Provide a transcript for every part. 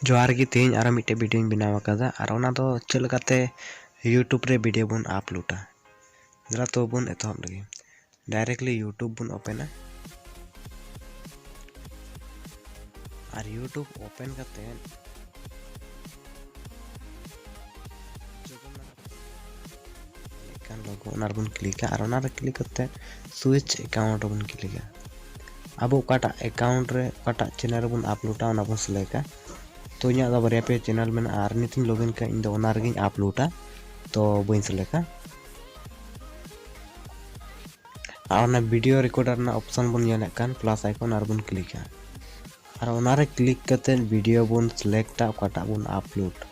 जोहार गी तेज आरो मिट्टे वीडियो बनाव अकादा और ओना दो चेल लगाते यूट्यूब रे वीडियो बन अपलोडा जरा तो बन एतहब लगे डायरेक्टली यूट्यूब बन ओपन और यूट्यूब ओपन करते लोगो ओना बन क्लिका और ओना रे क्लिक करते स्विच अकाउंट बन क्लिका अब ओकाटा अकाउंट रे ओकाटा चैनल बन अपलोडा ओना बन सिलेक्टा तो इना दा बारे पे चैनल में और नितिन लॉगिन का इन दो ओना रे अपलोडा तो बन सिलेक्टा और वीडियो रिकॉर्डर ना ऑप्शन बन नेलकान प्लस आइकन और बन क्लिका और ओना रे क्लिक करते वीडियो बन सिलेक्टा ओकाटा बन अपलोड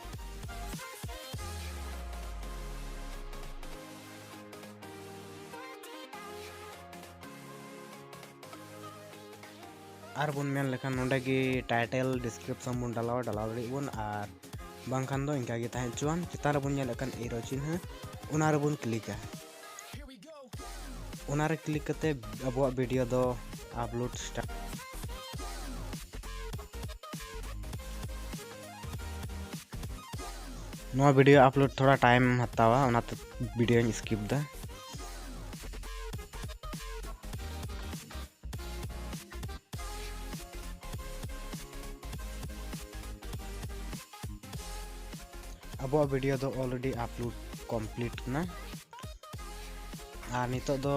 और बन मेन लेखान नोंडे की टाइटल डिस्क्रिप्शन बन डालाव दाड़ी बन और बांखान दो इनका गे ताहें चुआन चितान रे बन नेलकान एरो चिन्ह ओना रे बन क्लिका ओना रे क्लिक करते अबुआ वीडियो दो अपलोड स्टार्ट नवा वीडियो अपलोड थोड़ा टाइम हतावा ओना तो वीडियो स्किप दा अब वीडियो दो ऑलरेडी अपलोड कंप्लीट ना और नितो दो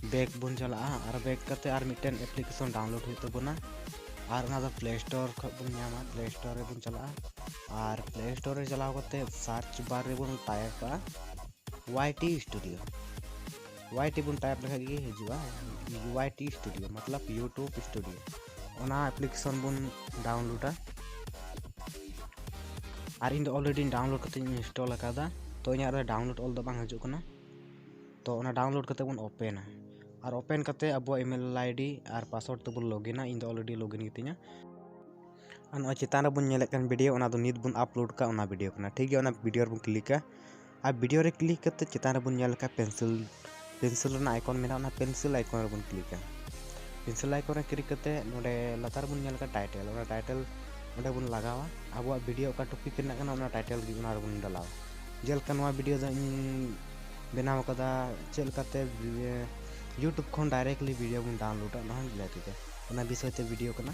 बैक बन चला और बैक करते और मिटन एप्लीकेशन डाउनलोड हो तबना और ना प्ले स्टोर बन नामा प्ले स्टोर रे बन चला और प्ले स्टोर रे चलाव करते सर्च बार रे बन टाइपा YT बन टाइप लगा गे हिजुआ YT स्टूडियो मतलब यूट्यूब स्टूडियो ओना एप्लीकेशन बन डाउनलोडा और इन ऑलरेडी डाउनलोड करते इंस्टॉल अकादा तो इन डाउनलोड ऑल दो बांग हजु कना तो ओना डाउनलोड करते बन ओपन और ओपन करते अब ईमेल आईडी और पासवर्ड तब लॉगिन इन ऑलरेडी लॉगिन गितिना और चितान बन नेलेकन वीडियो ओना दो नित बन अपलोड का ओना वीडियो कना ठीक है ओना वीडियो बन क्लिका और वीडियो रे क्लिक करते चितान बन नेलका पेंसिल ना आइकन मेना ओना पेंसिल आइकन रे बन क्लिका पेंसिल आइकन रे क्लिक करते नोडे लतार बन नेलका टाइटल ओना टाइटल ओडे बन लगावा अब वीडियो का टॉपिक करना कना ओना टाइटल गी ओना रे बन डालावा जेलका नवा वीडियो द बनाव कदा चेल करते यूट्यूब खन डायरेक्टली वीडियो बन डाउनलोड ना लेते ओना विषय ते वीडियो कना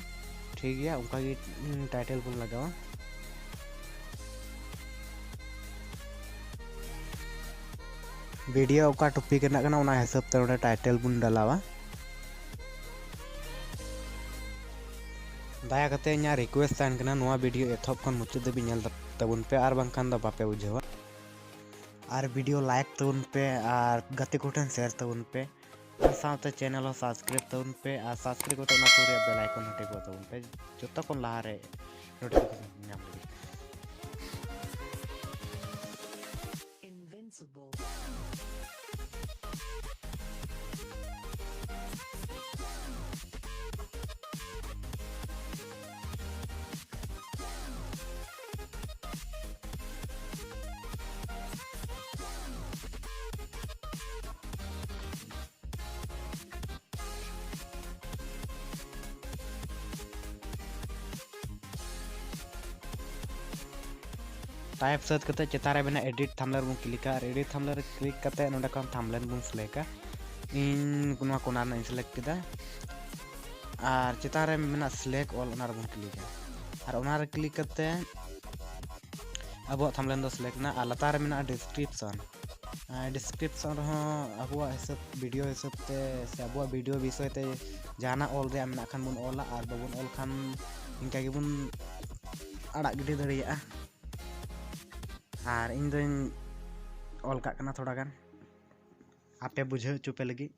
ठीक है उनका टाइटल बन लगावा वीडियो का टॉपिक करना कना ओना हिसाब ते ओडे टाइटल बन डालावा दया करते इना रिक्वेस्ट तहन कना नवा वीडियो एथप खन मुचाद दबी नेल तबन पे और बांखान द बापे बुझावा और वीडियो लाइक तबन पे और गति कोठन शेयर तबन पे और साथ चैनल हो सब्सक्राइब तबन पे और सब्सक्राइब करते ना पूरे बेल आइकन हटे को तबन पे जत्ता कोन लहा रे नोटिफिकेशन नाम लगे इनविंसिबल टाइप सर्च करते चितारे बना एडिट थंबनेल बन क्लिका और एडिट थंबनेल क्लिक करते नोडे खन थंबनेल बन सिलेक्टा इन कुनवा कोना ना सिलेक्ट किदा और चितारे मेना सिलेक्ट ऑल ओना बन क्लिका और ओना रे क्लिक करते अब थंबनेल दो सिलेक्ट ना और लतार मेना डिस्क्रिप्शन रहो अब हिसाब वीडियो हिसाब ते से अब वीडियो विषय ते जाना ऑल रे मेना खान बन ऑला और बबन ऑल खान इनका गे बन अड़ा गिडी दड़िया और इन दिन ऑल का कना थोड़ा गान आपे बुझे चुपे लगी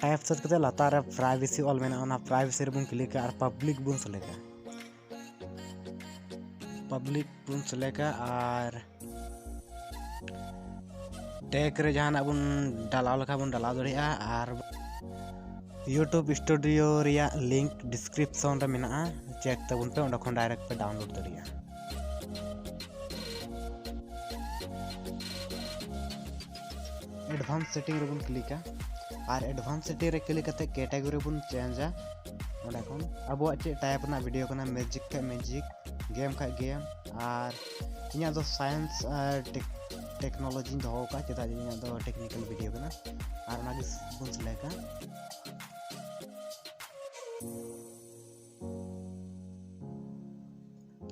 टाइप सर्च करते लातार प्राइवेसी ऑल मेना ओना प्राइवेसी रे बुन क्लिक और पब्लिक बुन सेलेक्ट और टैग रे जहां बुन डालाव लखा बुन डालाव दड़िया और यूट्यूब स्टूडियो रिया लिंक डिस्क्रिप्शन रे मेना चेक तबुन पे ओंडे खन डायरेक्ट पे डाउनलोड दड़िया। एडवांस सेटिंग रे बुन क्लिक और एडवांस सेटिंग रे क्लिक करते कैटेगरी बुन चेंजा ओंडे खन अबो चे टाइप ना वीडियो कना मैजिक का मैजिक गेम का गेम और इना दो साइंस टेक्नोलॉजी दो का चेता इना दो टेक्निकल वीडियो कना और ना बुन सेलेक्ट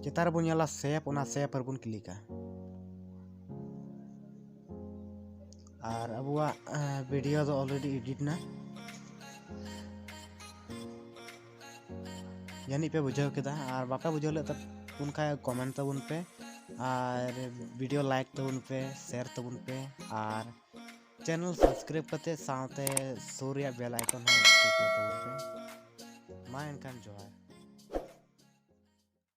चेतार बुन याला सेव ओना सेव पर बुन क्लिक और अबुआ वीडियो तो ऑलरेडी एडिट ना जानी पे बुझाव केदा और बापा बुझाव ले तब उनका कमेंट तबुन पे और वीडियो लाइक तबुन पे शेयर तबुन पे और चैनल सब्सक्राइब करते साथे सूर्या बेल आइकन हो क्लिक तबुन पे मा इनकान जोहार।